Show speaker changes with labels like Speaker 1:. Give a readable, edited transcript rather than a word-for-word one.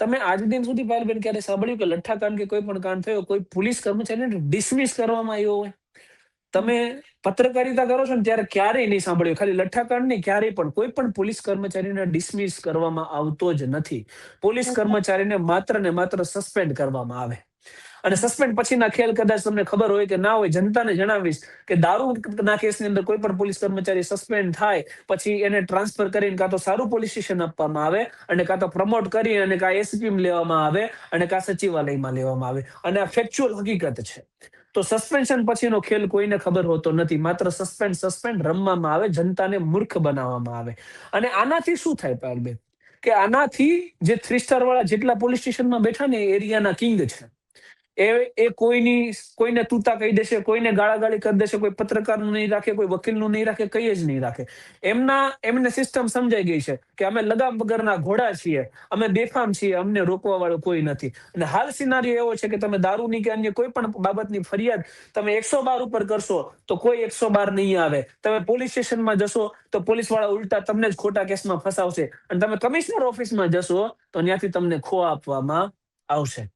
Speaker 1: તમે આજ દિન સુધી પાયલબેન ક્યારે સાંભળ્યું કે લઠ્ઠાકાંડ કે કોઈ પણ કાંડ થયો કોઈ પોલીસ કર્મચારીને ડિસમિસ કરવામાં આવ્યો હોય? તમે પત્રકારિતા કરો છો ને ત્યારે ક્યારેય નહીં સાંભળ્યું. ખાલી લઠ્ઠાકાંડ નહીં, ક્યારેય પણ કોઈ પણ પોલીસ કર્મચારીને ડિસમિસ કરવામાં આવતો જ નથી. પોલીસ કર્મચારીને માત્ર ને માત્ર સસ્પેન્ડ કરવામાં આવે. અને સસ્પેન્ડ પછીના ખેલ કદાચ તમને ખબર હોય કે ના હોય, જનતાને જણાવીશ કે દારૂના કેસની અંદર કોઈ પણ પોલીસ કર્મચારી સસ્પેન્ડ થાય પછી એને ટ્રાન્સફર કરીને કાં તો સારું પોલીસ સ્ટેશન આપવામાં આવે અને કાં તો પ્રમોટ કરી અને કાં એસપી લેવામાં આવે અને કાં સચિવાલયમાં લેવામાં આવે. અને આ ફેક્ચ્યુઅલ હકીકત છે. તો સસ્પેન્શન પછીનો ખેલ કોઈને ખબર હોતો નથી. માત્ર સસ્પેન્ડ રમવામાં આવે, જનતાને મૂર્ખ બનાવવામાં આવે. અને આનાથી શું થાય પાયલબેન? કે આનાથી જે 3 સ્ટાર વાળા જેટલા પોલીસ સ્ટેશનમાં બેઠા ને એ એરિયાના કિંગ છે. એ કોઈને તૂતા કહી દેશે, કોઈને ગાળાગાળી કરી દેશે, કોઈ પત્રકારનું નહીં રાખે, કોઈ વકીલનું નહીં રાખે, કંઈ જ નહીં રાખે. એમને સિસ્ટમ સમજાઈ ગઈ છે કે અમે લગામ વગરના ઘોડા છીએ, અમે બેફામ છીએ, અમને રોકવા વાળું કોઈ નથી. અને હાલ સિનારીઓ એવો છે કે તમે દારૂની કે અન્ય કોઈ પણ બાબતની ફરિયાદ તમે 112 ઉપર કરશો તો કોઈ 112 નહીં આવે. તમે પોલીસ સ્ટેશનમાં જશો તો પોલીસ વાળા ઉલટા તમને જ ખોટા કેસમાં ફસાવશે. અને તમે કમિશનર ઓફિસમાં જશો તો ત્યાંથી તમને ખો આપવામાં આવશે.